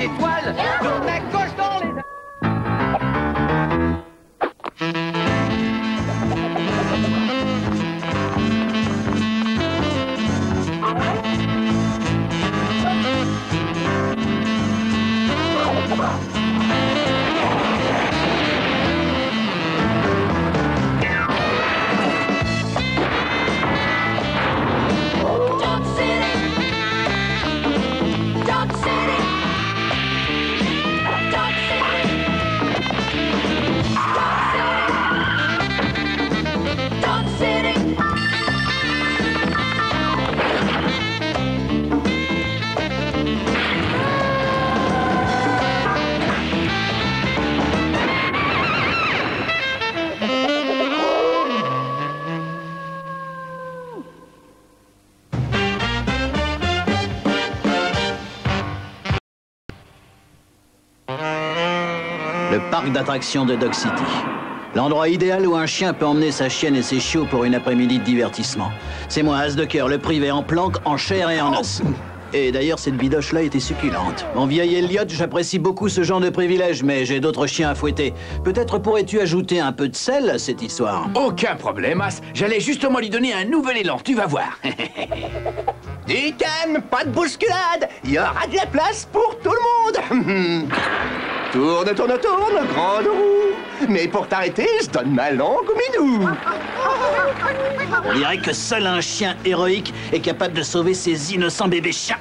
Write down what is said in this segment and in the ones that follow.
étoiles, tourne à gauche dans les... Le parc d'attractions de Dog City. L'endroit idéal où un chien peut emmener sa chienne et ses chiots pour une après-midi de divertissement. C'est moi, As de cœur, le privé en planque, en chair et en os. Et d'ailleurs, cette bidoche-là était succulente. Mon vieil Elliot, j'apprécie beaucoup ce genre de privilège, mais j'ai d'autres chiens à fouetter. Peut-être pourrais-tu ajouter un peu de sel à cette histoire? Aucun problème, As. J'allais justement lui donner un nouvel élan, tu vas voir. Du calme, pas de bousculade. Il y aura de la place pour tout le monde. Tourne, tourne, tourne, grande roue. Mais pour t'arrêter, je donne ma langue au minou. On dirait que seul un chien héroïque est capable de sauver ces innocents bébés chiens.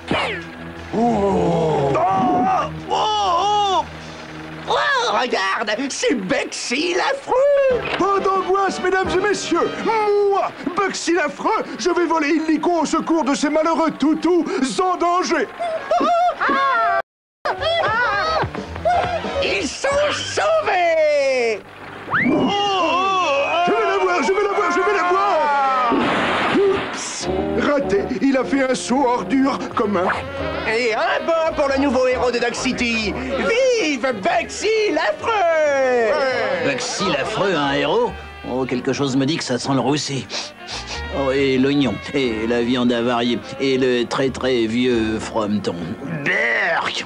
Oh, oh, oh. Oh, regarde, c'est Bexy l'affreux. Pas d'angoisse, mesdames et messieurs. Moi, Bexy l'affreux, je vais voler illico au secours de ces malheureux toutous en danger. Ils sont sauvés. Je vais la voir, je vais la voir, je vais la voir. Oups, raté, il a fait un saut ordure commun. Et un bon pour le nouveau héros de Dog City. Vive Bexy l'affreux. Bexy l'affreux, un héros? Oh, quelque chose me dit que ça sent le roussi. Oh, et l'oignon, et la viande avariée, et le très très vieux frometon. Berk!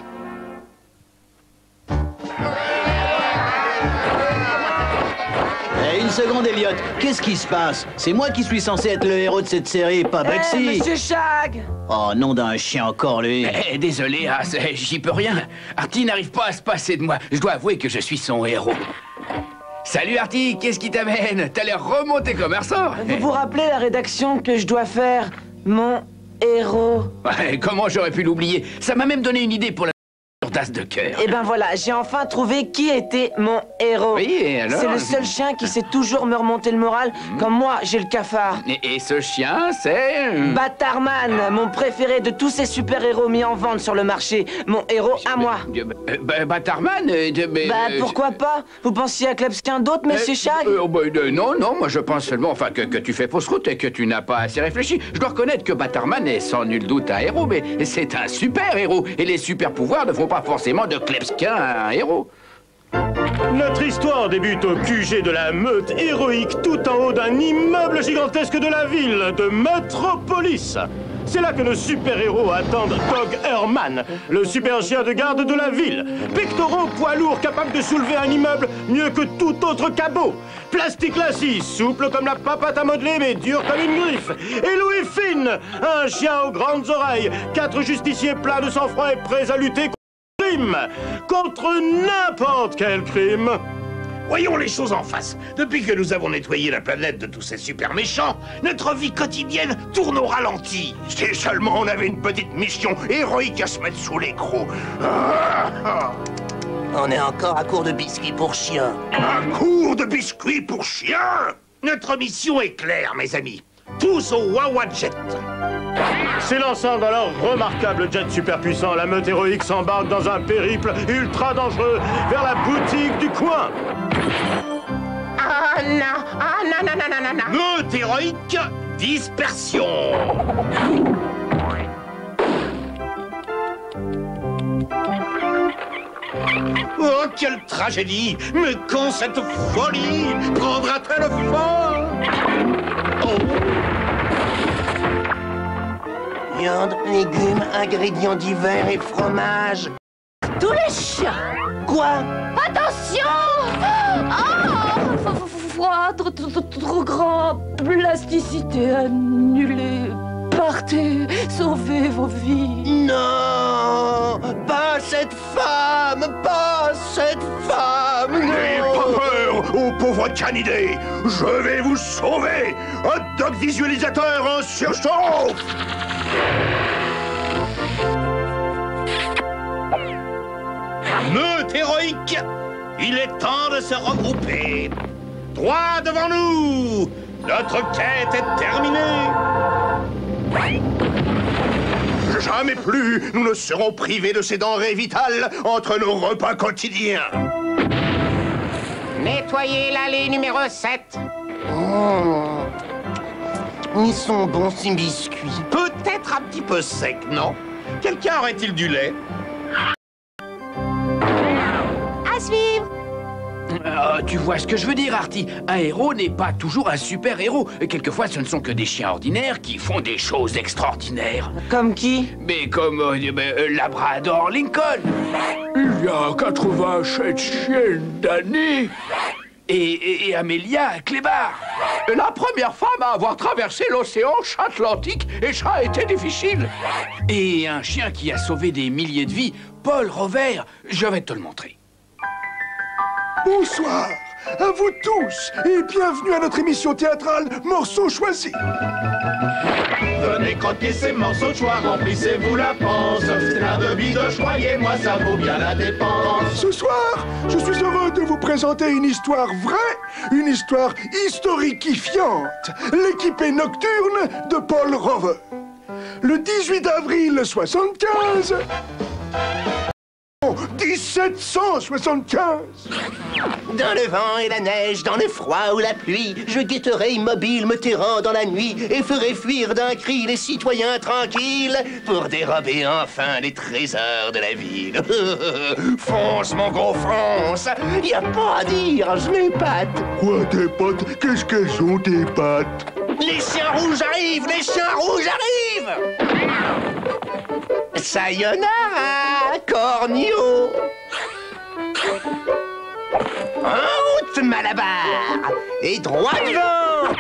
Une seconde, Elliot. Qu'est-ce qui se passe? C'est moi qui suis censé être le héros de cette série, pas Bexy. Monsieur Shag! Oh, nom d'un chien encore, lui. Désolé, As, j'y peux rien. Artie n'arrive pas à se passer de moi. Je dois avouer que je suis son héros. Salut Artie, qu'est-ce qui t'amène? T'as l'air remonté comme un ressort. Vous vous rappelez la rédaction que je dois faire? Mon héros. Ouais, comment j'aurais pu l'oublier? Ça m'a même donné une idée pour la d'As de cœur. Eh ben voilà, j'ai enfin trouvé qui était mon héros. Oui, et alors? C'est le seul chien qui sait toujours me remonter le moral, comme moi, j'ai le cafard. Et ce chien, c'est... Batarman, mon préféré de tous ces super-héros mis en vente sur le marché. Mon héros à moi. Batarman Pourquoi pas? Vous pensiez à Klebskin d'autre, monsieur Shag? Non, non, moi je pense seulement que tu fais fausse route et que tu n'as pas assez réfléchi. Je dois reconnaître que Batarman est sans nul doute un héros, mais c'est un super-héros. Et les super-pouvoirs ne font pas forcément de Klebskin un héros. Notre histoire débute au QG de la meute héroïque tout en haut d'un immeuble gigantesque de la ville de Metropolis. C'est là que nos super-héros attendent Dog Herman, le super chien de garde de la ville. Pectoraux, poids lourd, capable de soulever un immeuble mieux que tout autre cabot. Plastique lacis, souple comme la papate à modeler mais dur comme une griffe. Et Louis Finn, un chien aux grandes oreilles. 4 justiciers pleins de sang-froid et prêts à lutter contre n'importe quel crime. Voyons les choses en face. Depuis que nous avons nettoyé la planète de tous ces super méchants, notre vie quotidienne tourne au ralenti. Si seulement on avait une petite mission héroïque à se mettre sous l'écrou. On est encore à court de biscuits pour chiens. Un cours de biscuits pour chiens? Notre mission est claire, mes amis. Tous au Wawa Jet. S'élançant dans leur remarquable jet superpuissant, la meute héroïque s'embarque dans un périple ultra dangereux vers la boutique du coin. Ah non, ah non, non, non, non, non. Meute héroïque, dispersion. Oh, quelle tragédie! Mais quand cette folie prendra-t-elle fin? Oh. Viande, légumes, ingrédients divers et fromage. tous les chiens. Quoi? Attention! Froid, trop grand, plasticité annulée. Partez, sauvez vos vies. Non! Pas cette femme! Pas cette femme! N'ayez Non! pas peur, ô pauvre canidé. Je vais vous sauver. Hot dog visualisateur en surchauffe. Meute héroïque, il est temps de se regrouper. Droit devant nous, notre quête est terminée. Jamais plus nous ne serons privés de ces denrées vitales entre nos repas quotidiens. Nettoyez l'allée numéro 7. Oh. Ils sont bons, ces biscuits. Peut-être un petit peu sec, non? Quelqu'un aurait-il du lait? À suivre. Tu vois ce que je veux dire, Artie? Un héros n'est pas toujours un super-héros. Quelquefois, ce ne sont que des chiens ordinaires qui font des choses extraordinaires. Comme qui? Mais comme Labrador Lincoln. Il y a 87 chiennes d'années. Et Amelia Clébar. La première femme à avoir traversé l'océan Atlantique, et ça a été difficile. Et un chien qui a sauvé des milliers de vies, Paul Rover. Je vais te le montrer. Bonsoir à vous tous et bienvenue à notre émission théâtrale Morceaux choisis. Venez croquer ces morceaux de choix, remplissez-vous la panse. C'est plein de bidoche, croyez-moi, ça vaut bien la dépense. Ce soir, je suis heureux de vous présenter une histoire vraie, une histoire historiquifiante, l'équipée nocturne de Paul Rover. Le 18 avril 75... 1775. Dans le vent et la neige, dans le froid ou la pluie, je guetterai immobile me terrant dans la nuit et ferai fuir d'un cri les citoyens tranquilles pour dérober enfin les trésors de la ville. Fonce, mon gros, fonce. Y a pas à dire, je m'épate. Quoi, tes pattes? Qu'est-ce qu'elles sont, tes pattes? Les chiens rouges arrivent, les chiens rouges arrivent. Sayonara, Cornio. En route, Malabar. Et droit devant.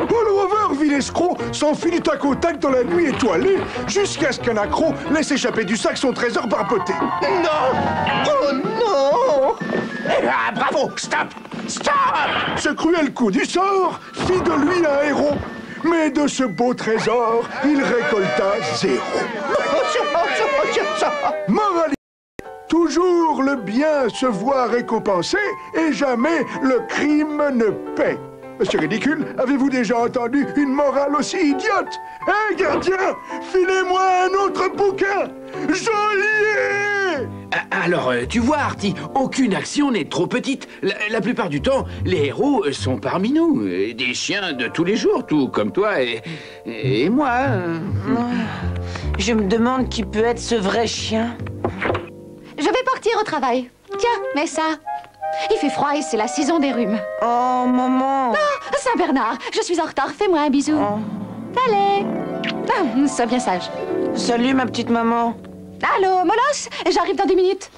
Paul Rover, vil escroc, s'enfuit du tac au tac dans la nuit étoilée jusqu'à ce qu'un accro laisse échapper du sac son trésor barboté. Non! Oh non! Ah, bravo! Stop! Stop! Ce cruel coup du sort fit de lui un héros. Mais de ce beau trésor, il récolta 0. Moralité. Toujours le bien se voit récompensé et jamais le crime ne paie. C'est ridicule. Avez-vous déjà entendu une morale aussi idiote? Hé, gardien, filez-moi un autre bouquin. Joli! Alors, tu vois, Artie, aucune action n'est trop petite. La plupart du temps, les héros sont parmi nous. Des chiens de tous les jours, tout comme toi et moi. Je me demande qui peut être ce vrai chien. Je vais partir au travail. Tiens, mets ça. Il fait froid et c'est la saison des rhumes. Oh, maman. Oh, Saint-Bernard, je suis en retard. Fais-moi un bisou. Oh. Allez. Sois bien sage. Salut, ma petite maman. Allô, Molosse? J'arrive dans 10 minutes.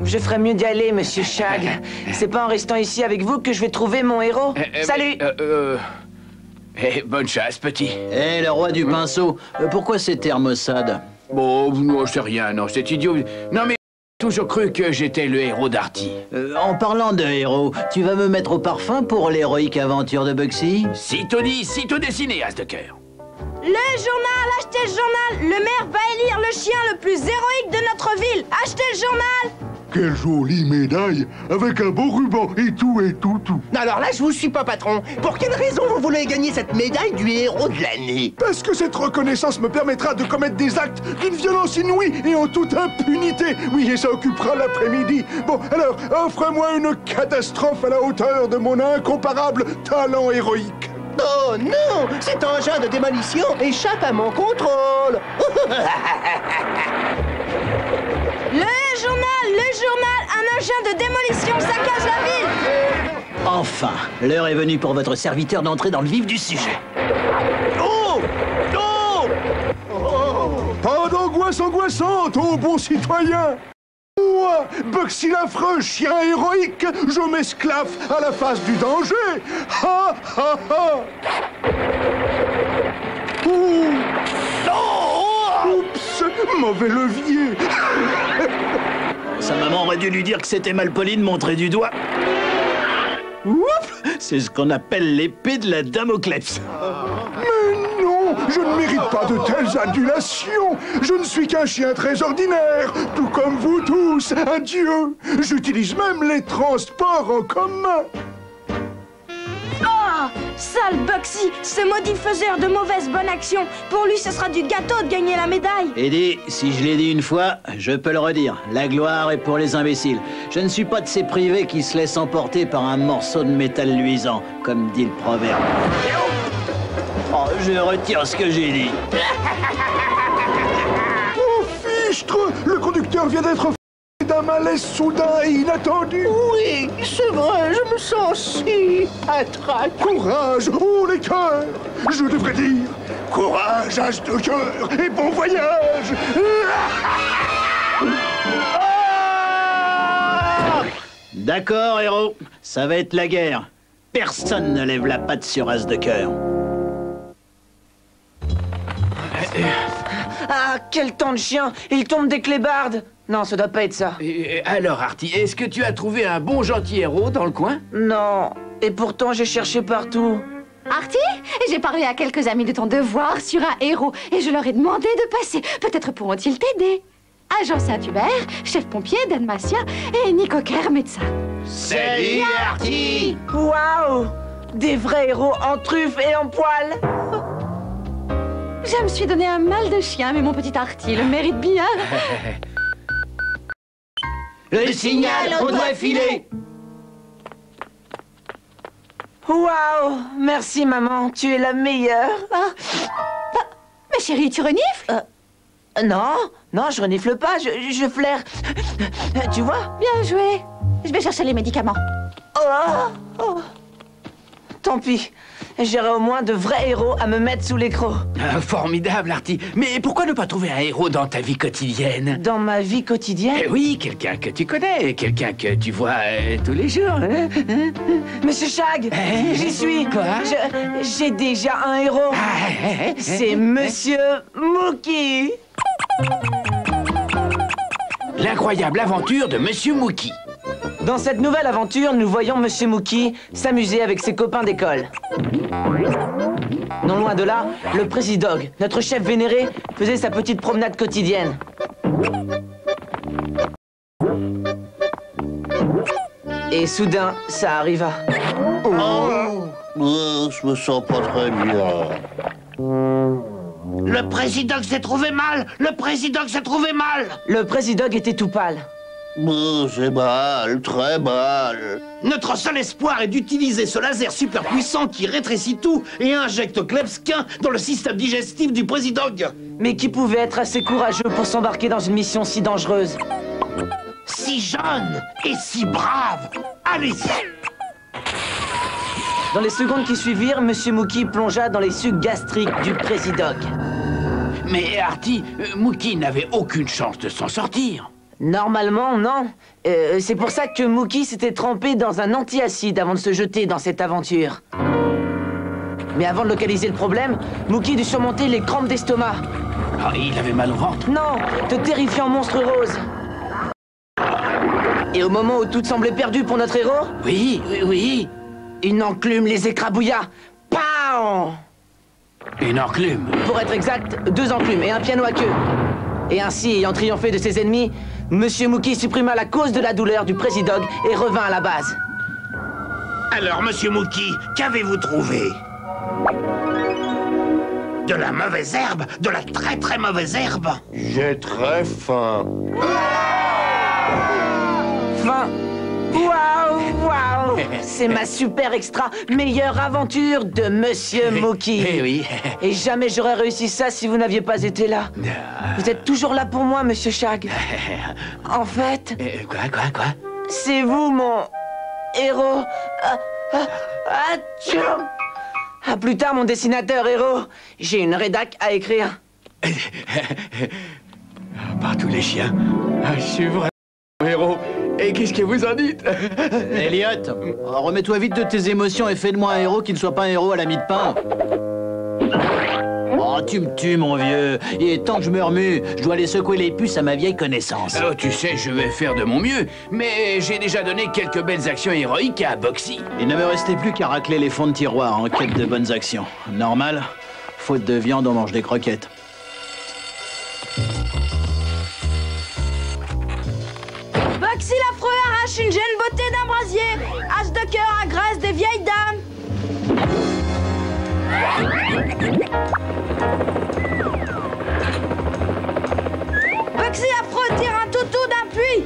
Je ferais mieux d'y aller, monsieur Shag. C'est pas en restant ici avec vous que je vais trouver mon héros. Salut. Bonne chasse, petit. Le roi du pinceau, pourquoi c'est thermosade? Bon, non, c'est rien, non, c'est idiot. Non, mais j'ai toujours cru que j'étais le héros d'Artie. En parlant de héros, tu vas me mettre au parfum pour l'héroïque aventure de Bugsy? Sitôt dit, sitôt dessiné, as de cœur. Le journal, achetez le journal. Le maire va élire le chien le plus héroïque de notre ville. Achetez le journal. Quelle jolie médaille, avec un beau ruban et tout. Alors là, je vous suis pas, patron. Pour quelle raison vous voulez gagner cette médaille du héros de l'année? Parce que cette reconnaissance me permettra de commettre des actes d'une violence inouïe et en toute impunité. Oui, et ça occupera l'après-midi. Bon, alors, offre-moi une catastrophe à la hauteur de mon incomparable talent héroïque. Oh non! Cet engin de démolition échappe à mon contrôle. Le journal, un engin de démolition saccage la ville. Enfin, l'heure est venue pour votre serviteur d'entrer dans le vif du sujet. Oh! Oh! Pas d'angoisse angoissante, ô bon citoyen. Moi, Bugsy l'affreux, chien héroïque, je m'esclaffe à la face du danger. Ha ha ha. Ouh. Oups, mauvais levier. Sa maman aurait dû lui dire que c'était malpoli de montrer du doigt. Ouf, c'est ce qu'on appelle l'épée de la Damoclès. Mais non, je ne mérite pas de telles adulations. Je ne suis qu'un chien très ordinaire, tout comme vous tous, un dieu. J'utilise même les transports en commun. Oh, sale Bugsy, ce maudit faiseur de mauvaises bonnes actions. Pour lui, ce sera du gâteau de gagner la médaille. Eddie, si je l'ai dit une fois, je peux le redire. La gloire est pour les imbéciles. Je ne suis pas de ces privés qui se laissent emporter par un morceau de métal luisant, comme dit le proverbe. Oh, je retire ce que j'ai dit. Oh, fichtre, le conducteur vient d'être d'un malaise soudain et inattendu. Oui, c'est vrai, je me sens si attrape. Courage, oh les cœurs. Je devrais dire courage, as de cœur, et bon voyage. D'accord, héros. Ça va être la guerre. Personne ne lève la patte sur as de cœur. Ah, quel temps de chien! Il tombe des clébardes! Non, ça doit pas être ça. Alors, Artie, est-ce que tu as trouvé un bon gentil héros dans le coin? Non, et pourtant j'ai cherché partout. Artie, j'ai parlé à quelques amis de ton devoir sur un héros et je leur ai demandé de passer. Peut-être pourront-ils t'aider. Agent Saint-Hubert, chef pompier d'Almacia et Nick Cocker, médecin. Salut, Artie! Waouh! Des vrais héros en truffes et en poils! Je me suis donné un mal de chien, mais mon petit Artie le mérite bien. Le signal, on doit filer. Waouh! Merci, maman, tu es la meilleure. Mais chérie, tu renifles? Non, non, je renifle pas, je flaire. Tu vois? Bien joué. Je vais chercher les médicaments. Oh. Tant pis. J'aurai au moins de vrais héros à me mettre sous l'écrou. Formidable, Artie. Mais pourquoi ne pas trouver un héros dans ta vie quotidienne? Dans ma vie quotidienne? Oui, quelqu'un que tu connais, quelqu'un que tu vois tous les jours. Monsieur Shag, j'y suis. Quoi? J'ai déjà un héros. C'est Monsieur Mookie. L'incroyable aventure de Monsieur Mookie. Dans cette nouvelle aventure, nous voyons Monsieur Mookie s'amuser avec ses copains d'école. Non loin de là, le président, notre chef vénéré, faisait sa petite promenade quotidienne. Et soudain, ça arriva. Je me sens pas très bien. Le président s'est trouvé mal! Le président s'est trouvé mal! Le président était tout pâle. J'ai mal, très mal. Notre seul espoir est d'utiliser ce laser super puissant qui rétrécit tout et injecte Klebskin dans le système digestif du président. Mais qui pouvait être assez courageux pour s'embarquer dans une mission si dangereuse? Si jeune et si brave! Allez-y! Dans les secondes qui suivirent, Monsieur Mookie plongea dans les sucs gastriques du président. Mais Artie, Mookie n'avait aucune chance de s'en sortir. Normalement, non. C'est pour ça que Mookie s'était trempé dans un antiacide avant de se jeter dans cette aventure. Mais avant de localiser le problème, Mookie dut surmonter les crampes d'estomac. Ah, il avait mal au ventre? Non, de terrifiants monstres roses. Et au moment où tout semblait perdu pour notre héros... Oui. Une enclume les écrabouilla. Pow! Une enclume? Pour être exact, 2 enclumes et un piano à queue. Et ainsi, ayant triomphé de ses ennemis, Monsieur Mookie supprima la cause de la douleur du président et revint à la base. Alors, Monsieur Mookie, qu'avez-vous trouvé? De la mauvaise herbe? De la très très mauvaise herbe? J'ai très faim. Fin. Waouh! C'est ma super extra meilleure aventure de Monsieur Mookie. Oui. Et jamais j'aurais réussi ça si vous n'aviez pas été là. Vous êtes toujours là pour moi, Monsieur Shag. En fait... Quoi? C'est vous, mon héros. À plus tard, mon dessinateur héros. J'ai une rédac à écrire. Par tous les chiens, je suis vraiment... héros. Et qu'est-ce que vous en dites? Elliot, remets-toi vite de tes émotions et fais de moi un héros qui ne soit pas un héros à la mie de pain. Oh, tu me tues, mon vieux. Il est temps que je me remue. Je dois aller secouer les puces à ma vieille connaissance. Oh, tu sais, je vais faire de mon mieux. Mais j'ai déjà donné quelques belles actions héroïques à Boxy. Il ne me restait plus qu'à racler les fonds de tiroir en quête de bonnes actions. Normal. Faute de viande, on mange des croquettes. Boxy l'affreux arrache une jeune beauté d'un brasier. As de cœur agresse des vieilles dames. Boxy affreux tire un toutou d'un puits.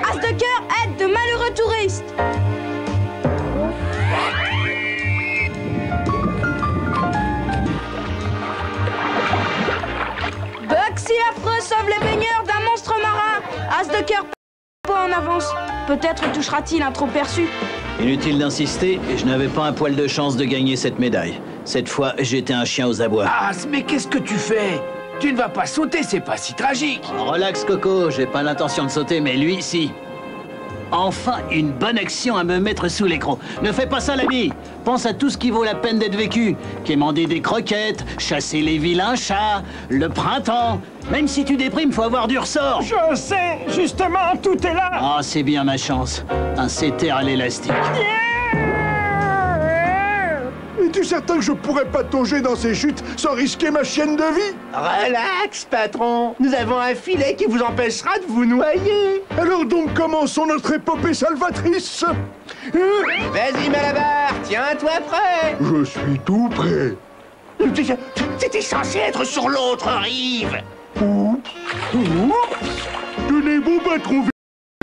As de cœur aide de malheureux touristes. Boxy l'affreux sauve les baigneurs d'un monstre marin. As de cœur pas en avance. Peut-être touchera-t-il un trop perçu. Inutile d'insister, et je n'avais pas un poil de chance de gagner cette médaille. Cette fois, j'étais un chien aux abois. As, mais qu'est-ce que tu fais? Tu ne vas pas sauter, c'est pas si tragique. Oh, relax, Coco, j'ai pas l'intention de sauter, mais lui, si. Enfin, une bonne action à me mettre sous l'écran. Ne fais pas ça, l'ami. Pense à tout ce qui vaut la peine d'être vécu. Quémander des croquettes, chasser les vilains chats, le printemps. Même si tu déprimes, faut avoir du ressort. Je sais, justement, tout est là. Ah, c'est bien ma chance. Un CTR à l'élastique. Es-tu certain que je pourrais patauger dans ces chutes sans risquer ma chienne de vie? Relax, patron. Nous avons un filet qui vous empêchera de vous noyer. Alors donc commençons notre épopée salvatrice. Vas-y, Malabar, tiens-toi prêt. Je suis tout prêt. T'étais censé être sur l'autre rive. Tenez bon patron,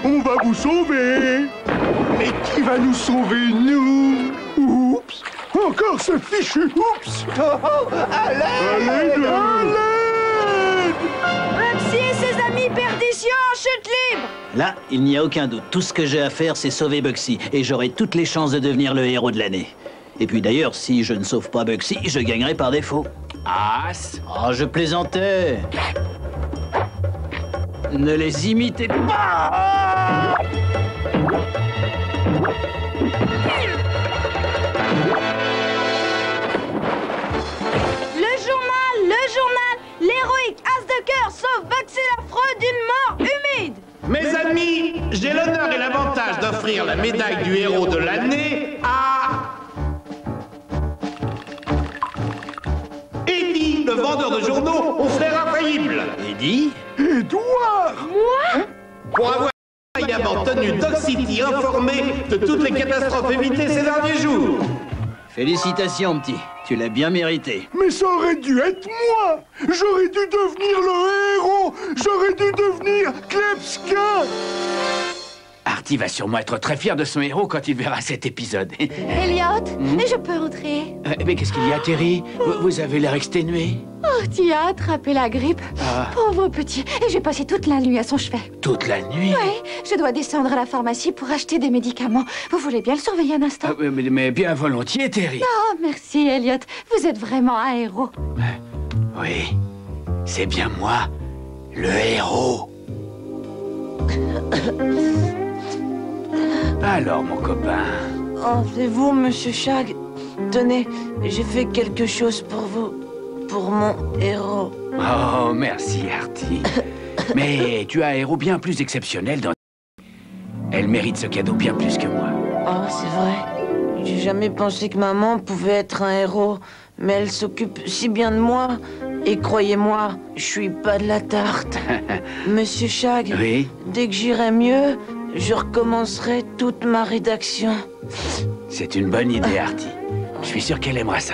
on va vous sauver. Mais qui va nous sauver, nous? Oups. Encore ce fichu. Oups. À l'aide. À l'aide. Boxy et ses amis perdition en chute libre. Là, il n'y a aucun doute. Tout ce que j'ai à faire, c'est sauver Bugsy. Et j'aurai toutes les chances de devenir le héros de l'année. Et puis d'ailleurs, si je ne sauve pas Bugsy, je gagnerai par défaut. As. Oh, je plaisantais. Ne les imitez pas. Le journal, l'héroïque As de cœur sauve Boxy l'affreux d'une mort humide. Mes amis, j'ai l'honneur et l'avantage d'offrir la médaille du héros de l'année à... Eddie, le vendeur de journaux au flair infaillible. Eddie? Édouard. Moi? Pour avoir vaillamment tenu Dog City informé de toutes les catastrophes évitées ces derniers jours. Félicitations, petit. Tu l'as bien mérité. Mais ça aurait dû être moi. J'aurais dû devenir le héros. J'aurais dû devenir Klebskin. Artie va sûrement être très fier de son héros quand il verra cet épisode. Elliot, je peux entrer? Mais qu'est-ce qu'il y a, Terry? Vous avez l'air exténué. Oh, tu as attrapé la grippe. Pauvre petit. Et j'ai passé toute la nuit à son chevet. Toute la nuit? Oui, je dois descendre à la pharmacie pour acheter des médicaments. Vous voulez bien le surveiller un instant? Mais bien volontiers, Terry. Oh, merci, Elliot. Vous êtes vraiment un héros. Oui, c'est bien moi, le héros. Alors, mon copain... Oh, c'est vous, Monsieur Shag. Tenez, j'ai fait quelque chose pour vous. Pour mon héros. Oh, merci, Artie. Mais tu as un héros bien plus exceptionnel dans... Elle mérite ce cadeau bien plus que moi. Oh, c'est vrai. J'ai jamais pensé que maman pouvait être un héros. Mais elle s'occupe si bien de moi. Et croyez-moi, je suis pas de la tarte. Monsieur Shag, Oui? dès que j'irai mieux, je recommencerai toute ma rédaction. C'est une bonne idée, Artie. Je suis sûr qu'elle aimera ça.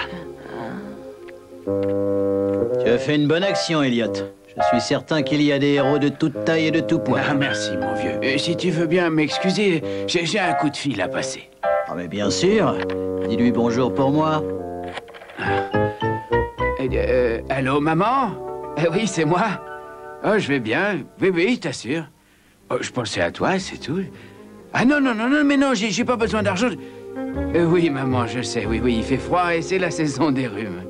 Tu as fait une bonne action, Elliot. Je suis certain qu'il y a des héros de toute taille et de tout poids. Ah, merci, mon vieux. Si tu veux bien m'excuser, j'ai un coup de fil à passer. Ah, mais bien sûr. Dis-lui bonjour pour moi. Allô, maman? Oui, c'est moi. Oh, je vais bien. Oui, t'assure. Oh, je pensais à toi, c'est tout. Ah non, mais non, j'ai pas besoin d'argent. Oui, maman, je sais. Oui, il fait froid et c'est la saison des rhumes.